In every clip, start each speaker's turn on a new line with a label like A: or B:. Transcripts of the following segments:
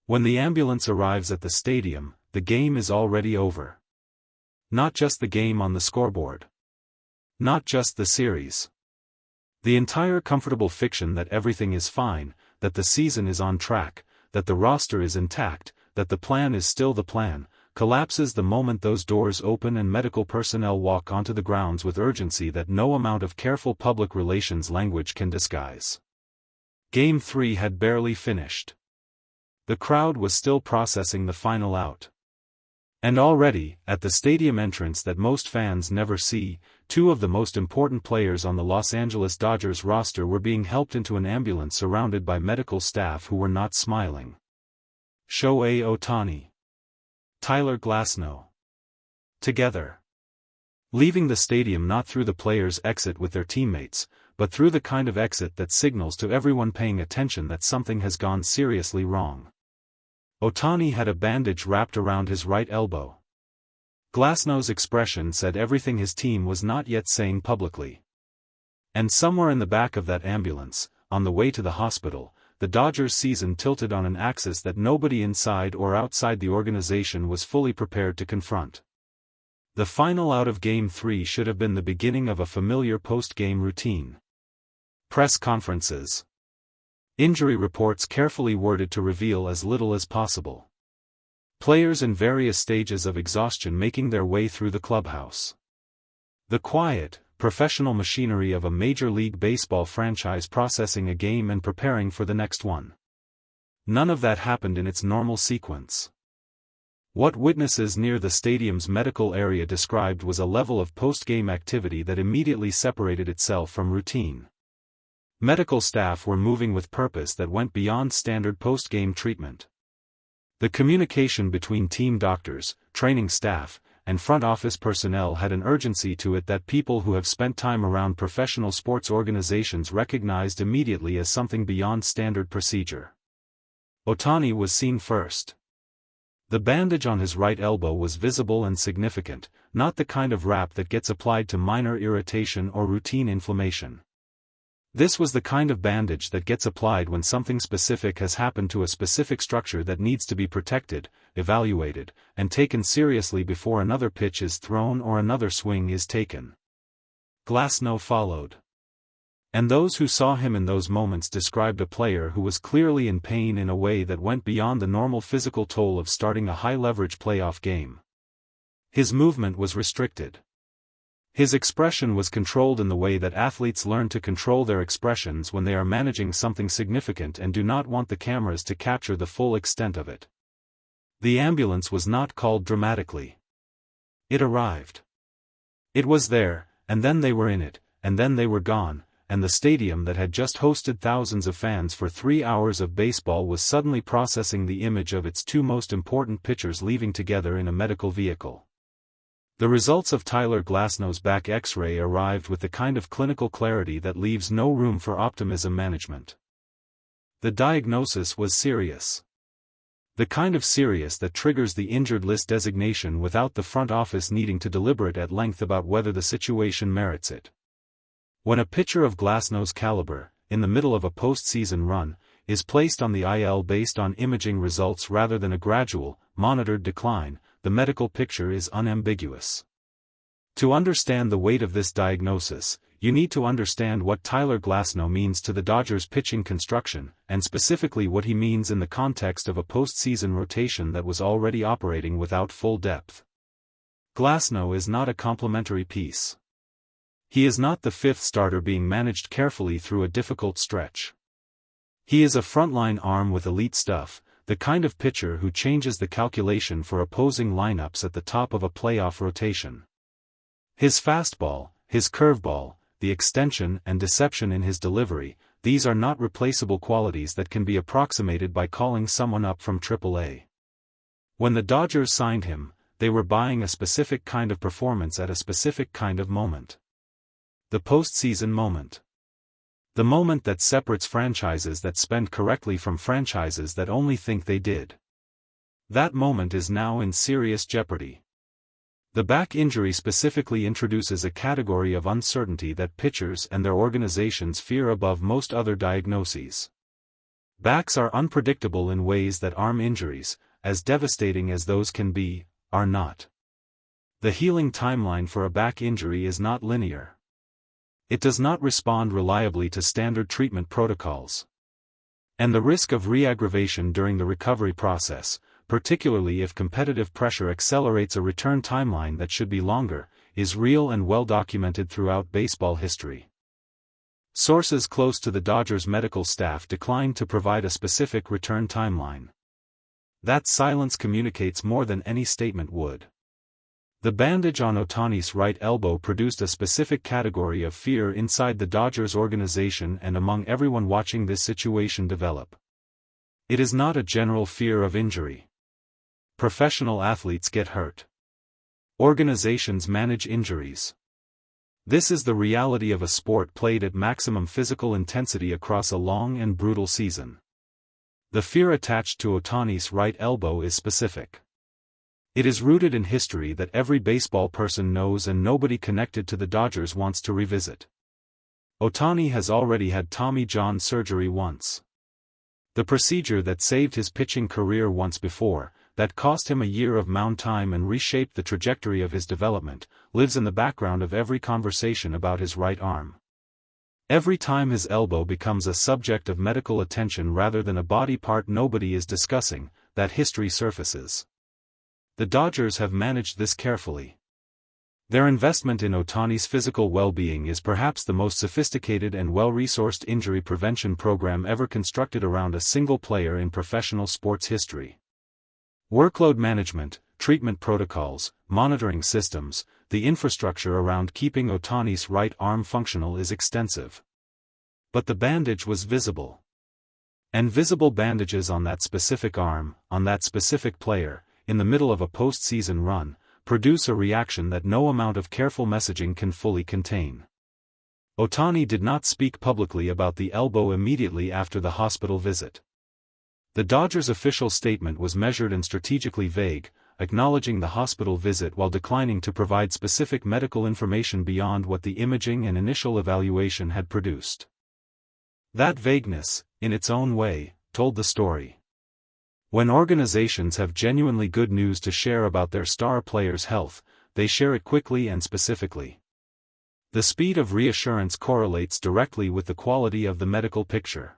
A: When the ambulance arrives at the stadium, the game is already over. Not just the game on the scoreboard. Not just the series. The entire comfortable fiction that everything is fine, that the season is on track, that the roster is intact, that the plan is still the plan, collapses the moment those doors open and medical personnel walk onto the grounds with urgency that no amount of careful public relations language can disguise. Game 3 had barely finished. The crowd was still processing the final out. And already, at the stadium entrance that most fans never see, two of the most important players on the Los Angeles Dodgers roster were being helped into an ambulance surrounded by medical staff who were not smiling. Shohei Ohtani. Tyler Glasnow. Together. Leaving the stadium not through the players' exit with their teammates, but through the kind of exit that signals to everyone paying attention that something has gone seriously wrong. Ohtani had a bandage wrapped around his right elbow. Glasnow's expression said everything his team was not yet saying publicly. And somewhere in the back of that ambulance, on the way to the hospital, the Dodgers' season tilted on an axis that nobody inside or outside the organization was fully prepared to confront. The final out of Game 3 should have been the beginning of a familiar post-game routine. Press conferences. Injury reports carefully worded to reveal as little as possible. Players in various stages of exhaustion making their way through the clubhouse. The quiet, professional machinery of a Major League Baseball franchise processing a game and preparing for the next one. None of that happened in its normal sequence. What witnesses near the stadium's medical area described was a level of post-game activity that immediately separated itself from routine. Medical staff were moving with purpose that went beyond standard post-game treatment. The communication between team doctors, training staff, and front office personnel had an urgency to it that people who have spent time around professional sports organizations recognized immediately as something beyond standard procedure. Ohtani was seen first. The bandage on his right elbow was visible and significant, not the kind of wrap that gets applied to minor irritation or routine inflammation. This was the kind of bandage that gets applied when something specific has happened to a specific structure that needs to be protected, evaluated, and taken seriously before another pitch is thrown or another swing is taken. Glasnow followed. And those who saw him in those moments described a player who was clearly in pain in a way that went beyond the normal physical toll of starting a high-leverage playoff game. His movement was restricted. His expression was controlled in the way that athletes learn to control their expressions when they are managing something significant and do not want the cameras to capture the full extent of it. The ambulance was not called dramatically. It arrived. It was there, and then they were in it, and then they were gone, and the stadium that had just hosted thousands of fans for 3 hours of baseball was suddenly processing the image of its two most important pitchers leaving together in a medical vehicle. The results of Tyler Glasnow's back X-ray arrived with the kind of clinical clarity that leaves no room for optimism management. The diagnosis was serious. The kind of serious that triggers the injured list designation without the front office needing to deliberate at length about whether the situation merits it. When a pitcher of Glasnow's caliber, in the middle of a postseason run, is placed on the IL based on imaging results rather than a gradual, monitored decline, the medical picture is unambiguous. To understand the weight of this diagnosis, you need to understand what Tyler Glasnow means to the Dodgers' pitching construction, and specifically what he means in the context of a postseason rotation that was already operating without full depth. Glasnow is not a complementary piece. He is not the fifth starter being managed carefully through a difficult stretch. He is a frontline arm with elite stuff, the kind of pitcher who changes the calculation for opposing lineups at the top of a playoff rotation. His fastball, his curveball, the extension and deception in his delivery, these are not replaceable qualities that can be approximated by calling someone up from AAA. When the Dodgers signed him, they were buying a specific kind of performance at a specific kind of moment. The postseason moment. The moment that separates franchises that spend correctly from franchises that only think they did. That moment is now in serious jeopardy. The back injury specifically introduces a category of uncertainty that pitchers and their organizations fear above most other diagnoses. Backs are unpredictable in ways that arm injuries, as devastating as those can be, are not. The healing timeline for a back injury is not linear. It does not respond reliably to standard treatment protocols. And the risk of re-aggravation during the recovery process, particularly if competitive pressure accelerates a return timeline that should be longer, is real and well documented throughout baseball history. Sources close to the Dodgers medical staff declined to provide a specific return timeline. That silence communicates more than any statement would. The bandage on Ohtani's right elbow produced a specific category of fear inside the Dodgers organization and among everyone watching this situation develop. It is not a general fear of injury. Professional athletes get hurt. Organizations manage injuries. This is the reality of a sport played at maximum physical intensity across a long and brutal season. The fear attached to Ohtani's right elbow is specific. It is rooted in history that every baseball person knows and nobody connected to the Dodgers wants to revisit. Ohtani has already had Tommy John surgery once. The procedure that saved his pitching career once before, that cost him a year of mound time and reshaped the trajectory of his development, lives in the background of every conversation about his right arm. Every time his elbow becomes a subject of medical attention rather than a body part nobody is discussing, that history surfaces. The Dodgers have managed this carefully. Their investment in Ohtani's physical well-being is perhaps the most sophisticated and well-resourced injury prevention program ever constructed around a single player in professional sports history. Workload management, treatment protocols, monitoring systems, the infrastructure around keeping Ohtani's right arm functional is extensive. But the bandage was visible. And visible bandages on that specific arm, on that specific player, in the middle of a postseason run, produce a reaction that no amount of careful messaging can fully contain. Ohtani did not speak publicly about the elbow immediately after the hospital visit. The Dodgers' official statement was measured and strategically vague, acknowledging the hospital visit while declining to provide specific medical information beyond what the imaging and initial evaluation had produced. That vagueness, in its own way, told the story. When organizations have genuinely good news to share about their star players' health, they share it quickly and specifically. The speed of reassurance correlates directly with the quality of the medical picture.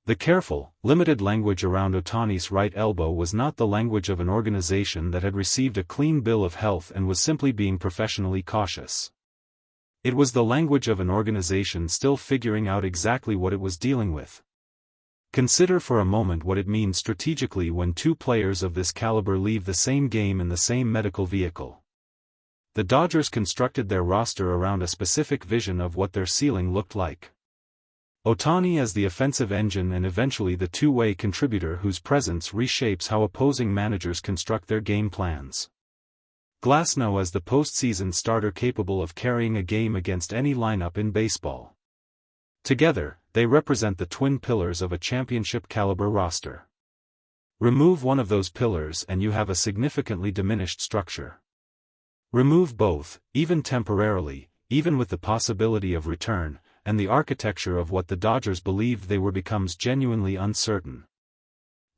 A: The careful, limited language around Ohtani's right elbow was not the language of an organization that had received a clean bill of health and was simply being professionally cautious. It was the language of an organization still figuring out exactly what it was dealing with. Consider for a moment what it means strategically when two players of this caliber leave the same game in the same medical vehicle. The Dodgers constructed their roster around a specific vision of what their ceiling looked like. Ohtani as the offensive engine and eventually the two-way contributor whose presence reshapes how opposing managers construct their game plans. Glasnow as the postseason starter capable of carrying a game against any lineup in baseball. Together, they represent the twin pillars of a championship-caliber roster. Remove one of those pillars and you have a significantly diminished structure. Remove both, even temporarily, even with the possibility of return, and the architecture of what the Dodgers believed they were becomes genuinely uncertain.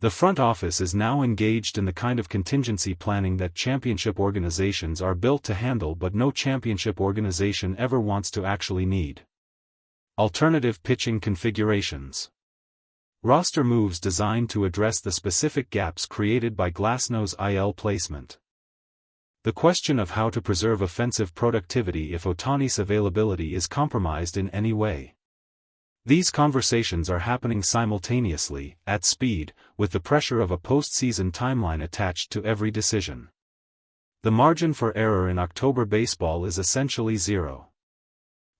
A: The front office is now engaged in the kind of contingency planning that championship organizations are built to handle but no championship organization ever wants to actually need. Alternative pitching configurations. Roster moves designed to address the specific gaps created by Glasnow's IL placement. The question of how to preserve offensive productivity if Ohtani's availability is compromised in any way. These conversations are happening simultaneously, at speed, with the pressure of a postseason timeline attached to every decision. The margin for error in October baseball is essentially zero.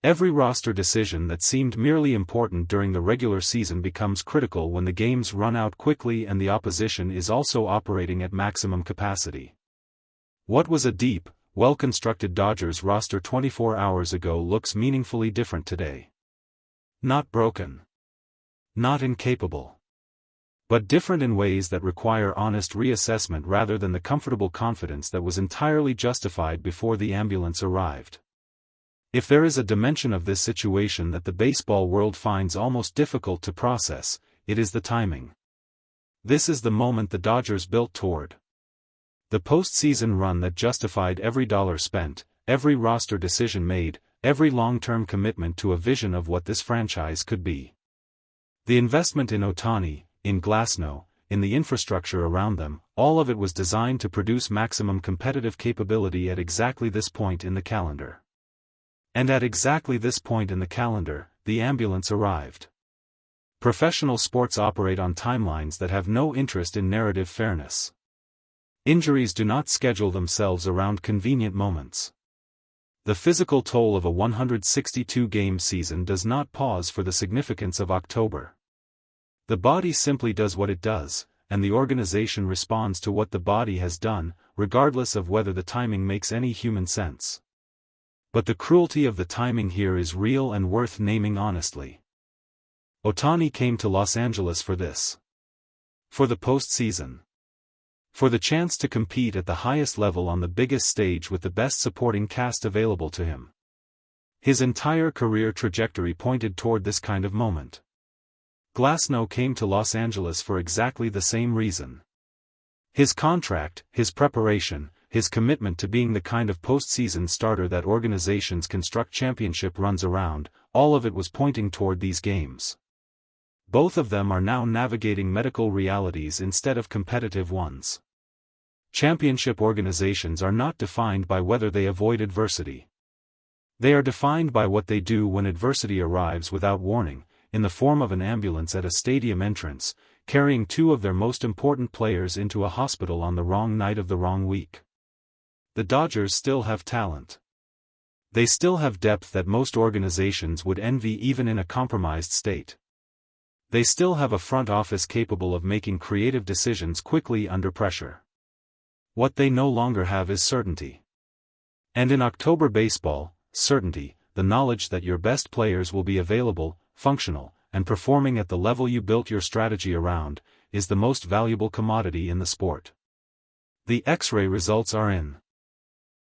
A: Every roster decision that seemed merely important during the regular season becomes critical when the games run out quickly and the opposition is also operating at maximum capacity. What was a deep, well-constructed Dodgers roster 24 hours ago looks meaningfully different today. Not broken. Not incapable. But different in ways that require honest reassessment rather than the comfortable confidence that was entirely justified before the ambulance arrived. If there is a dimension of this situation that the baseball world finds almost difficult to process, it is the timing. This is the moment the Dodgers built toward. The postseason run that justified every dollar spent, every roster decision made, every long-term commitment to a vision of what this franchise could be. The investment in Ohtani, in Glasnow, in the infrastructure around them, all of it was designed to produce maximum competitive capability at exactly this point in the calendar. And at exactly this point in the calendar, the ambulance arrived. Professional sports operate on timelines that have no interest in narrative fairness. Injuries do not schedule themselves around convenient moments. The physical toll of a 162-game season does not pause for the significance of October. The body simply does what it does, and the organization responds to what the body has done, regardless of whether the timing makes any human sense. But the cruelty of the timing here is real and worth naming honestly. Ohtani came to Los Angeles for this. For the postseason. For the chance to compete at the highest level on the biggest stage with the best supporting cast available to him. His entire career trajectory pointed toward this kind of moment. Glasnow came to Los Angeles for exactly the same reason. His contract, his preparation, his commitment to being the kind of postseason starter that organizations construct championship runs around, all of it was pointing toward these games. Both of them are now navigating medical realities instead of competitive ones. Championship organizations are not defined by whether they avoid adversity. They are defined by what they do when adversity arrives without warning, in the form of an ambulance at a stadium entrance, carrying two of their most important players into a hospital on the wrong night of the wrong week. The Dodgers still have talent. They still have depth that most organizations would envy even in a compromised state. They still have a front office capable of making creative decisions quickly under pressure. What they no longer have is certainty. And in October baseball, certainty, the knowledge that your best players will be available, functional, and performing at the level you built your strategy around, is the most valuable commodity in the sport. The X-ray results are in.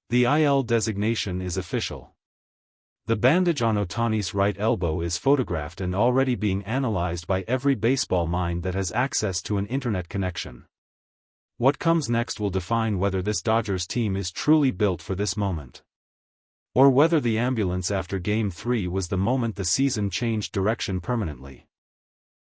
A: The IL designation is official. The bandage on Ohtani's right elbow is photographed and already being analyzed by every baseball mind that has access to an internet connection. What comes next will define whether this Dodgers team is truly built for this moment. Or whether the ambulance after Game 3 was the moment the season changed direction permanently.